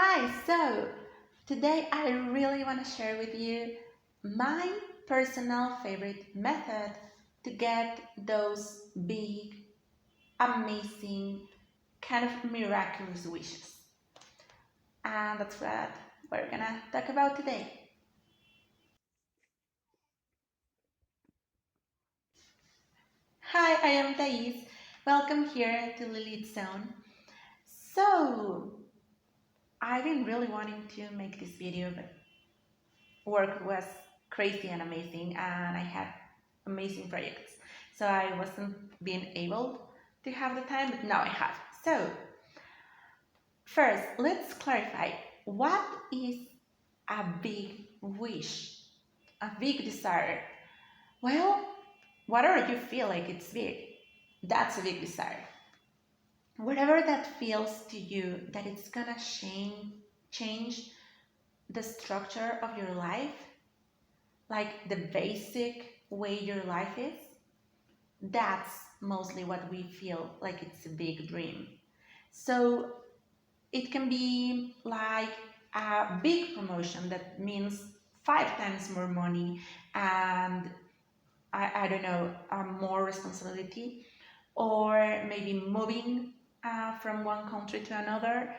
Hi, so today I really want to share with you my personal favorite method to get those big, amazing, kind of miraculous wishes. And that's what we're gonna talk about today. Hi, I am Thais. Welcome here to Lilith's Zone. So, I've been really wanting to make this video, but work was crazy and amazing, and I had amazing projects. So I wasn't being able to have the time, but now I have. So, first, let's clarify what is a big wish, a big desire. Well, whatever you feel like it's big, that's a big desire. Whatever that feels to you that it's gonna change the structure of your life, like the basic way your life is, that's mostly what we feel like it's a big dream. So it can be like a big promotion that means 5 times more money and I don't know, more responsibility, or maybe moving from one country to another,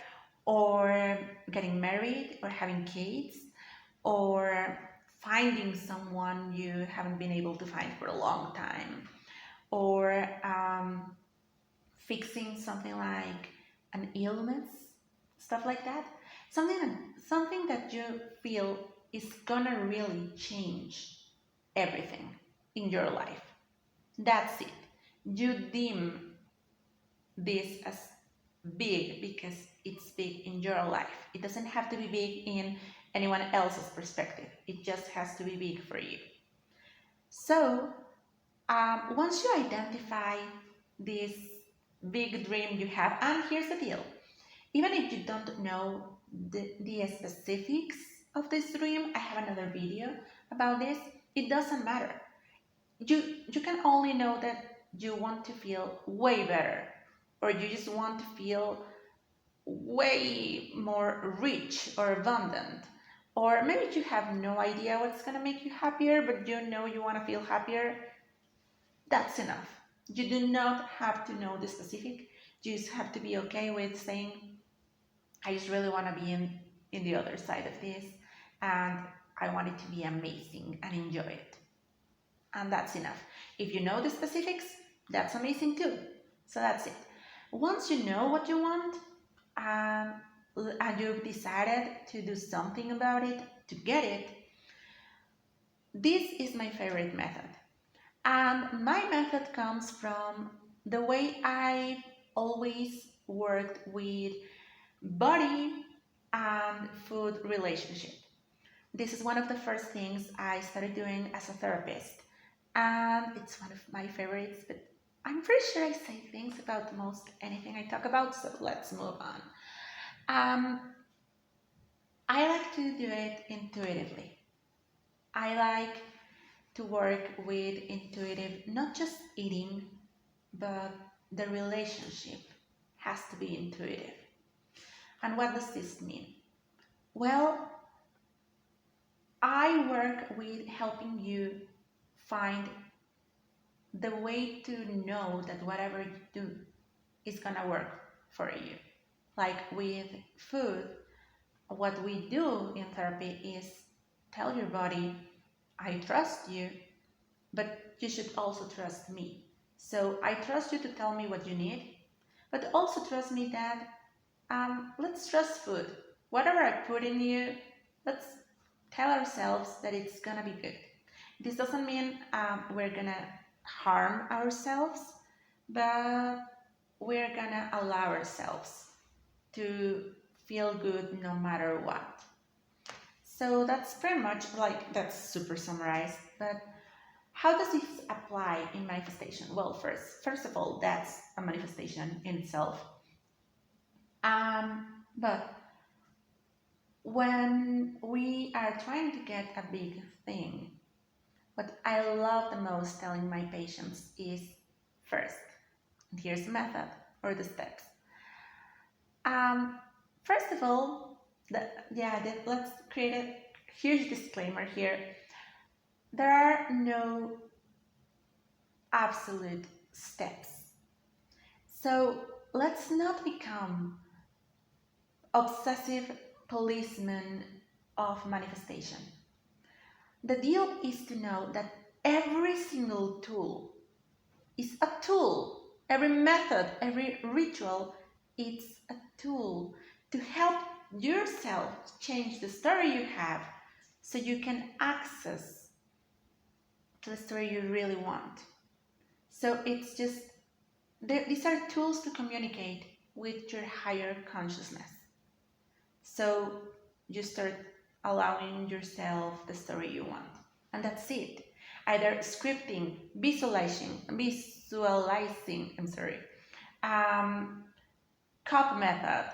or getting married, or having kids, or finding someone you haven't been able to find for a long time, or fixing something like an illness, stuff like that. Something that you feel is gonna really change everything in your life. That's it. You deem this as big because it's big in your life. It doesn't have to be big in anyone else's perspective. It just has to be big for you. So, once you identify this big dream you have, and here's the deal, even if you don't know the specifics of this dream, I have another video about this. It doesn't matter. You can only know that you want to feel way better, or you just want to feel way more rich or abundant, or maybe you have no idea what's going to make you happier, but you know you want to feel happier. That's enough. You do not have to know the specific. You just have to be okay with saying, I just really want to be in the other side of this, and I want it to be amazing and enjoy it. And that's enough. If you know the specifics, that's amazing too. So that's it. Once you know what you want, um, and you've decided to do something about it, to get it, this is my favorite method. And my method comes from the way I always worked with body and food relationship. This is one of the first things I started doing as a therapist, and it's one of my favorites, but I'm pretty sure I say things about most anything I talk about, so let's move on. Um, I like to do it intuitively. I like to work with intuitive, not just eating, but the relationship has to be intuitive. And what does this mean? Well, I work with helping you find the way to know that whatever you do is gonna work for you. Like with food, what we do in therapy is tell your body, I trust you, but you should also trust me. So I trust you to tell me what you need, but also trust me that let's trust food. Whatever I put in you, let's tell ourselves that it's gonna be good. This doesn't mean we're gonna harm ourselves, but we're gonna allow ourselves to feel good no matter what. So that's pretty much like, that's super summarized, but how does this apply in manifestation? Well, first of all, that's a manifestation in itself. But when we are trying to get a big thing, what I love the most telling my patients is first, and here's the method or the steps. Um, First of all, Let's create a huge disclaimer here. There are no absolute steps. So let's not become obsessive policemen of manifestation. The deal is to know that every single tool is a tool. Every method, every ritual, it's a tool to help yourself change the story you have so you can access to the story you really want. So it's just, these are tools to communicate with your higher consciousness. So you start allowing yourself the story you want. And that's it. Either scripting, cup method,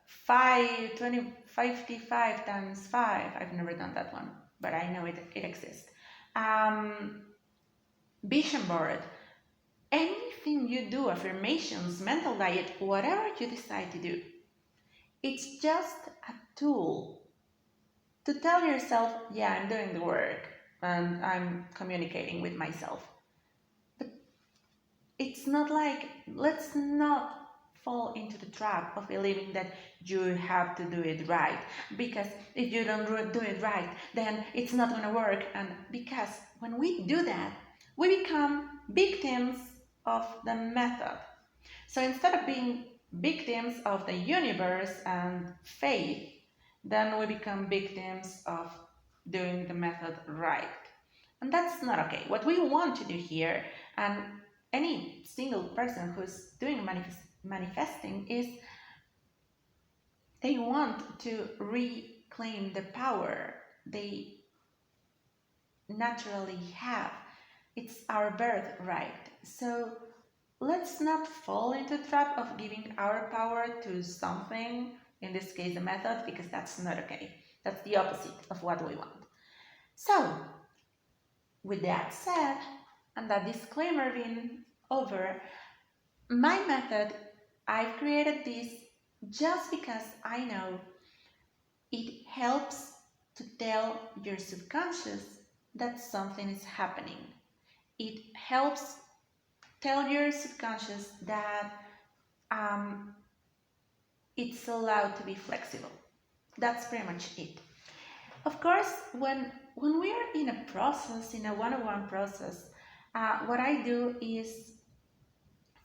55 times 5. I've never done that one, but I know it exists. Vision board, anything you do, affirmations, mental diet, whatever you decide to do, it's just a tool to tell yourself, yeah, I'm doing the work and I'm communicating with myself. But it's not like, let's not fall into the trap of believing that you have to do it right, because if you don't do it right, then it's not going to work. And because when we do that, we become victims of the method. So instead of being victims of the universe and faith, then we become victims of doing the method right. And that's not okay. What we want to do here, and any single person who's doing manifesting, is they want to reclaim the power they naturally have. It's our birthright. So let's not fall into the trap of giving our power to something, in this case the method, because that's not okay. That's the opposite of what we want. So, with that said, and that disclaimer being over, my method, I've created this just because I know it helps to tell your subconscious that something is happening. It helps tell your subconscious that it's allowed to be flexible. That's pretty much it. Of course, when we are in a process, in a one-on-one process, what I do is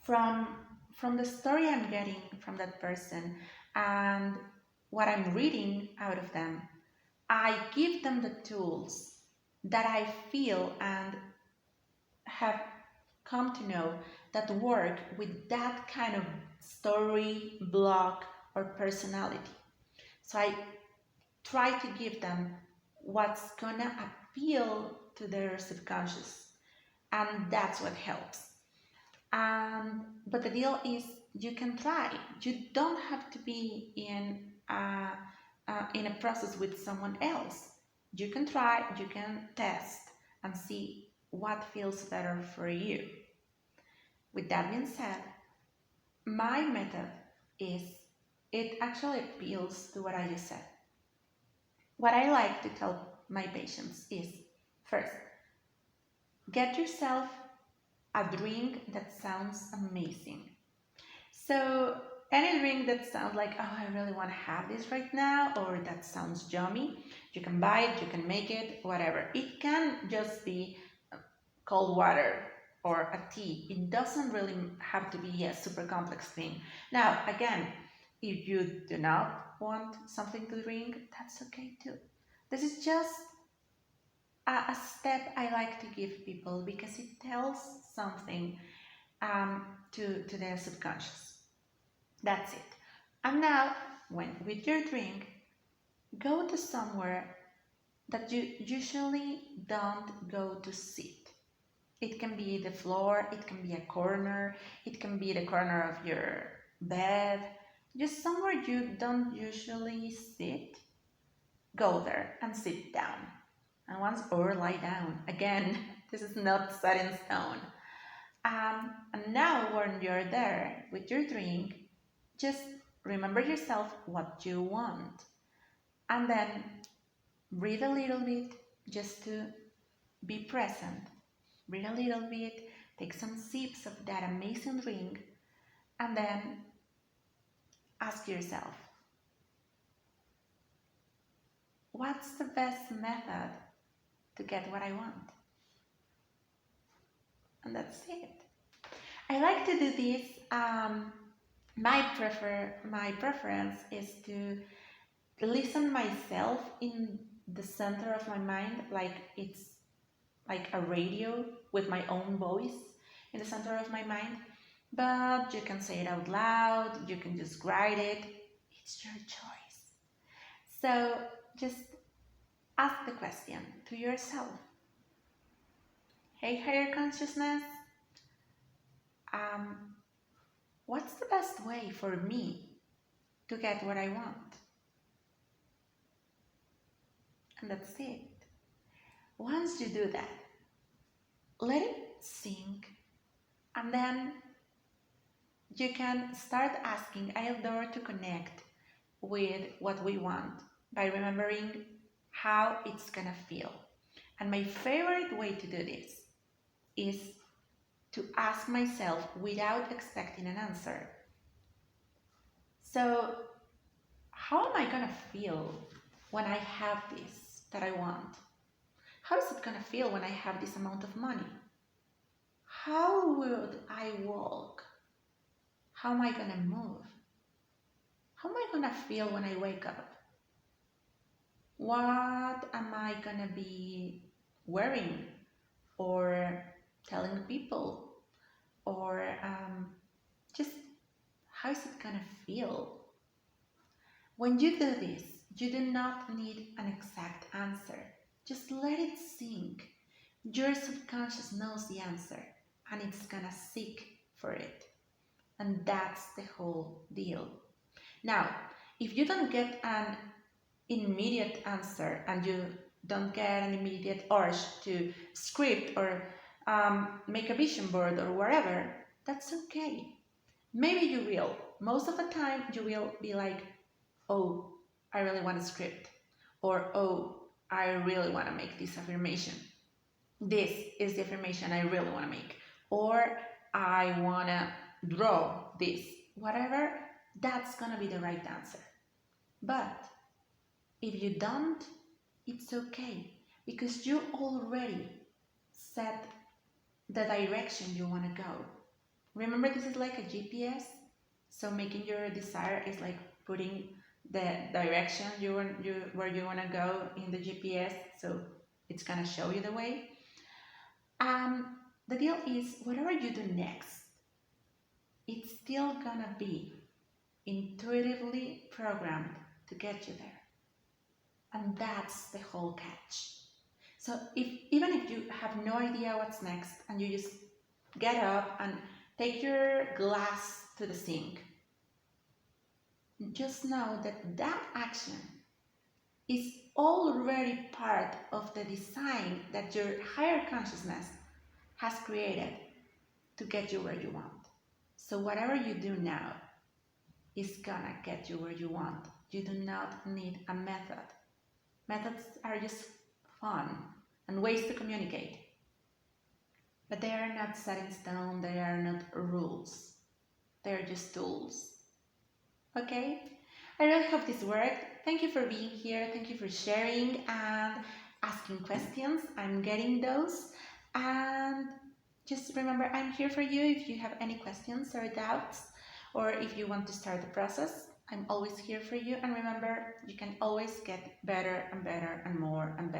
from the story I'm getting from that person and what I'm reading out of them, I give them the tools that I feel and have come to know that work with that kind of story, block, or personality. So I try to give them what's gonna appeal to their subconscious, and that's what helps. But the deal is, you can try. You don't have to be in a process with someone else. You can try, you can test and see what feels better for you. With that being said, my method is, it actually appeals to what I just said. What I like to tell my patients is, first, get yourself a drink that sounds amazing. So any drink that sounds like, oh, I really want to have this right now, or that sounds yummy, you can buy it, you can make it, whatever. It can just be cold water or a tea. It doesn't really have to be a super complex thing. Now, again, if you do not want something to drink, that's okay too. This is just a step I like to give people because it tells something to their subconscious. That's it. And now, when with your drink, go to somewhere that you usually don't go to sit. It can be the floor, it can be a corner, it can be the corner of your bed, just somewhere you don't usually sit. Go there and sit down. And once, or lie down. Again, this is not set in stone. And now, when you're there with your drink, just remember yourself what you want. And then breathe a little bit just to be present. Breathe a little bit, take some sips of that amazing drink, and then ask yourself, what's the best method to get what I want? And that's it. I like to do this. My preference is to listen myself in the center of my mind, like it's like a radio with my own voice in the center of my mind. But you can say it out loud, you can just write it. It's your choice. So just ask the question to yourself. Hey, higher consciousness, um, what's the best way for me to get what I want? And that's it. Once you do that, let it sink, and then you can start asking. I adore to connect with what we want by remembering how it's gonna feel. And my favorite way to do this is to ask myself without expecting an answer. So, how am I gonna feel when I have this that I want? How is it gonna feel when I have this amount of money? How would I walk? How am I gonna move? How am I gonna feel when I wake up? What am I gonna be wearing or telling people? Or just how is it gonna feel? When you do this, you do not need an exact answer. Just let it sink. Your subconscious knows the answer and it's gonna seek for it. And that's the whole deal. Now, if you don't get an immediate answer and you don't get an immediate urge to script or make a vision board or whatever, that's okay. Maybe you will. Most of the time, you will be like, oh, I really want a script. Or, oh, I really want to make this affirmation. This is the affirmation I really want to make. Or, I want to draw this. Whatever, that's going to be the right answer. But if you don't, it's okay. Because you already set the direction you want to go. Remember, this is like a GPS. So making your desire is like putting the direction where you want to go in the GPS. So it's gonna show you the way. The deal is whatever you do next, it's still gonna be intuitively programmed to get you there. And that's the whole catch. So even if you have no idea what's next and you just get up and take your glass to the sink, just know that that action is already part of the design that your higher consciousness has created to get you where you want. So whatever you do now is gonna get you where you want. You do not need a method. Methods are just fun and ways to communicate. But they are not set in stone, they are not rules. They're just tools. Okay? I really hope this worked. Thank you for being here. Thank you for sharing and asking questions. I'm getting those. And just remember, I'm here for you if you have any questions or doubts, or if you want to start the process. I'm always here for you. And remember, you can always get better and better and more and better.